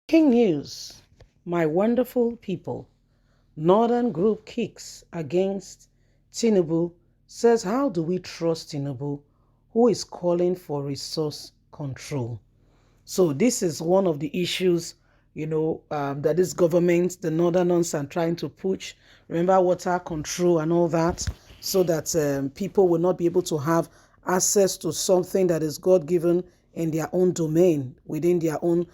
King News, my wonderful people. Northern group kicks against Tinubu, says how do we trust Tinubu, who is calling for resource control? So this is one of the issues, that this government, the Northerners are trying to push. Remember water control and all that, so that people will not be able to have access to something that is God-given in their own domain, within their own,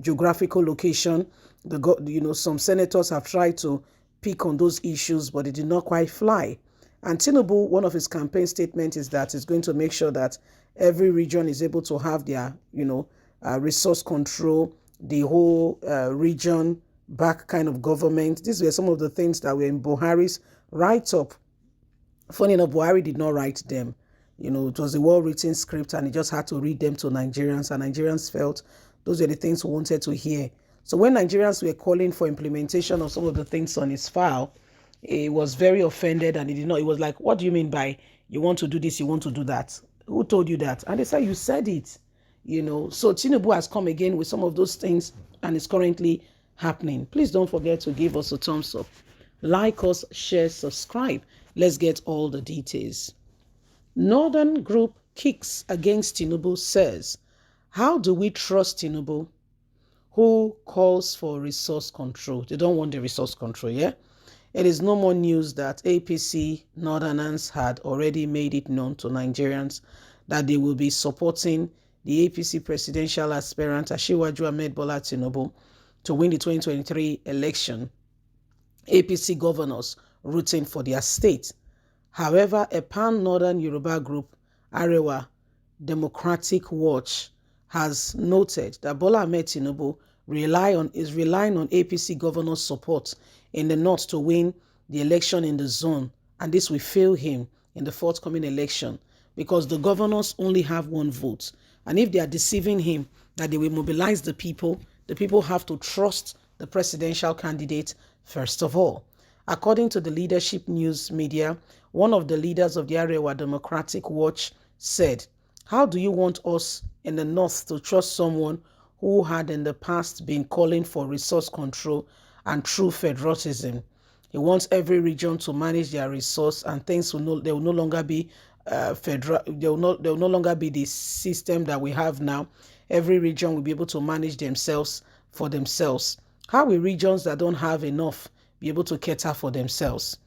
geographical location. Some senators have tried to pick on those issues, but it did not quite fly. And Tinubu, one of his campaign statements is that he's going to make sure that every region is able to have their, resource control, the whole region back kind of government. These were some of the things that were in Buhari's write-up. Funny enough, Buhari did not write them. It was a well-written script and he just had to read them to Nigerians, and Nigerians felt those were the things we wanted to hear. So when Nigerians were calling for implementation of some of the things on his file, he was very offended, and he did not. He was like, what do you mean by you want to do this, you want to do that? Who told you that? And they said, you said it. So Tinubu has come again with some of those things, and it's currently happening. Please don't forget to give us a thumbs up. Like us, share, subscribe. Let's get all the details. Northern group kicks against Tinubu, says, how do we trust Tinubu, who calls for resource control? They don't want the resource control, yeah? It is no more news that APC Northerners had already made it known to Nigerians that they will be supporting the APC presidential aspirant Asiwaju Ahmed Bola Tinubu to win the 2023 election. APC governors rooting for their state. However, a pan-northern Yoruba group, Arewa Democratic Watch, has noted that Bola Ahmed Tinubu is relying on APC governors' support in the north to win the election in the zone, and this will fail him in the forthcoming election because the governors only have one vote. And if they are deceiving him that they will mobilize the people have to trust the presidential candidate first of all. According to the leadership news media, one of the leaders of the Arewa Democratic Watch said, how do you want us in the north to trust someone who had in the past been calling for resource control and true federalism? He wants every region to manage their resource, and things will no longer be federal. There will no longer be the system that we have now. Every region will be able to manage themselves for themselves. How will regions that don't have enough be able to cater for themselves?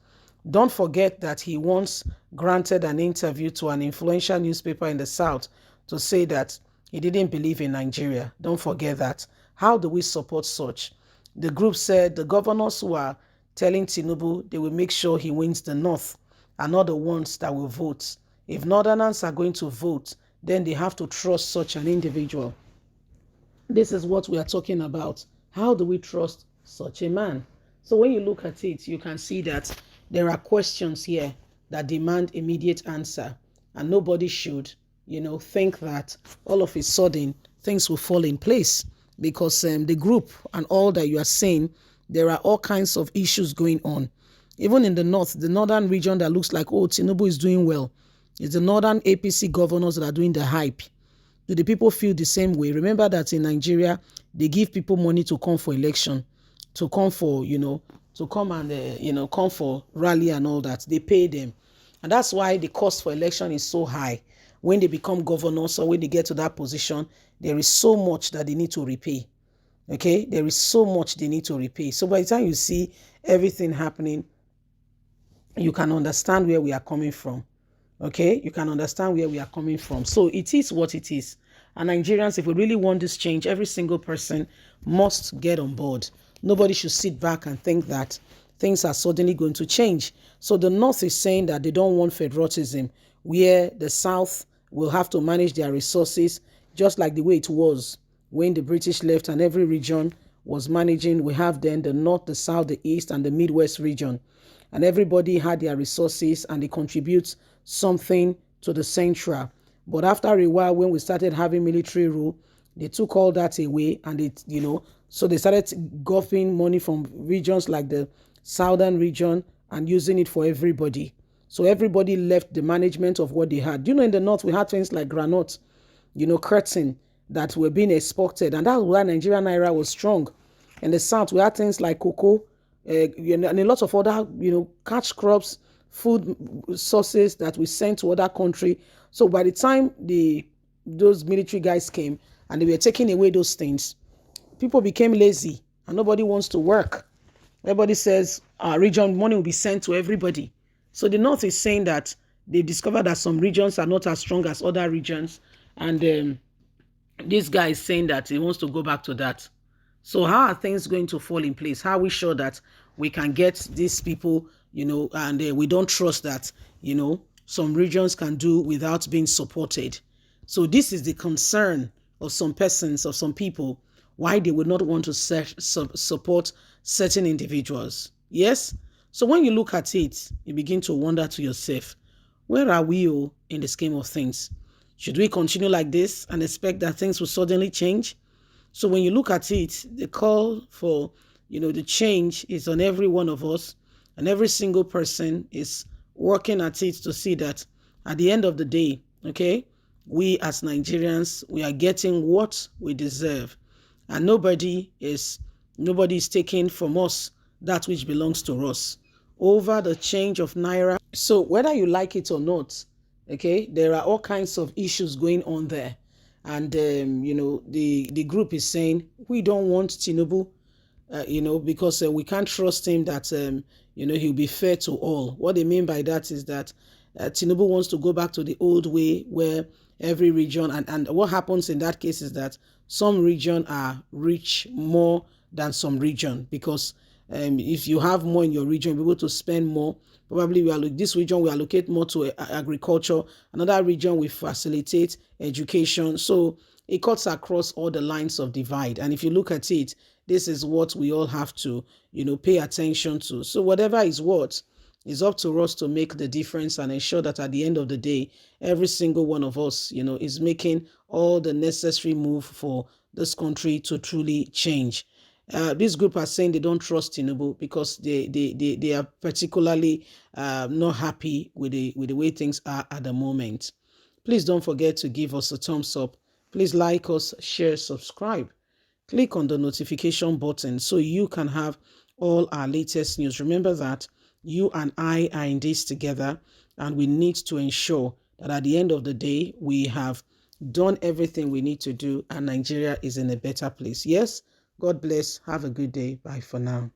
Don't forget that he once granted an interview to an influential newspaper in the South to say that he didn't believe in Nigeria. Don't forget that. How do we support such? The group said the governors who are telling Tinubu they will make sure he wins the North are not the ones that will vote. If Northerners are going to vote, then they have to trust such an individual. This is what we are talking about. How do we trust such a man? So when you look at it, you can see that there are questions here that demand immediate answer, and nobody should, think that all of a sudden things will fall in place, because the group and all that you are saying, there are all kinds of issues going on. Even in the north, the northern region that looks like, oh, Tinubu is doing well, it's the northern APC governors that are doing the hype. Do the people feel the same way? Remember that in Nigeria, they give people money to come for election, to come for, to come and, come for rally and all that. They pay them. And that's why the cost for election is so high. When they become governors or when they get to that position, there is so much that they need to repay. Okay? There is so much they need to repay. So by the time you see everything happening, you can understand where we are coming from. Okay? You can understand where we are coming from. So it is what it is. And Nigerians, if we really want this change, every single person must get on board. Nobody should sit back and think that things are suddenly going to change. So the North is saying that they don't want federalism, where the South will have to manage their resources just like the way it was when the British left and every region was managing. We have then the North, the South, the East, and the Midwest region. And everybody had their resources and they contribute something to the central. But after a while, when we started having military rule, they took all that away, and so they started gouging money from regions like the southern region and using it for everybody. So everybody left the management of what they had. In the north, we had things like granite, curtain, that were being exported. And that's why Nigerian Naira was strong. In the South, we had things like cocoa, and a lot of other, cash crops, food sources that we sent to other country. So by the time those military guys came and they were taking away those things, people became lazy and nobody wants to work. Everybody says our region money will be sent to everybody. So the North is saying that they discovered that some regions are not as strong as other regions, and this guy is saying that he wants to go back to that. So how are things going to fall in place? How are we sure that we can get these people, and we don't trust that, some regions can do without being supported? So this is the concern of some persons, of some people, why they would not want to support certain individuals. Yes? So when you look at it, you begin to wonder to yourself, where are we in the scheme of things? Should we continue like this and expect that things will suddenly change? So when you look at it, the call for, the change is on every one of us, and every single person is working at it to see that at the end of the day, okay, we as Nigerians, we are getting what we deserve, and nobody is taking from us that which belongs to us over the change of Naira. So whether you like it or not, okay, there are all kinds of issues going on there. And, the group is saying, we don't want Tinubu, because we can't trust him that, he'll be fair to all. What they mean by that is that Tinubu wants to go back to the old way where every region, and what happens in that case is that some region are rich more than some region, because if you have more in your region, you'll be able to spend more. Probably this region will allocate more to agriculture. Another region will facilitate education. So it cuts across all the lines of divide. And if you look at it, this is what we all have to, pay attention to. So whatever is what, it's up to us to make the difference and ensure that at the end of the day, every single one of us, is making all the necessary move for this country to truly change. This group are saying they don't trust Tinubu because they are particularly not happy with the way things are at the moment. Please don't forget to give us a thumbs up. Please like us, share, subscribe. Click on the notification button so you can have all our latest news. Remember that you and I are in this together, and we need to ensure that at the end of the day, we have done everything we need to do and Nigeria is in a better place. Yes, God bless. Have a good day. Bye for now.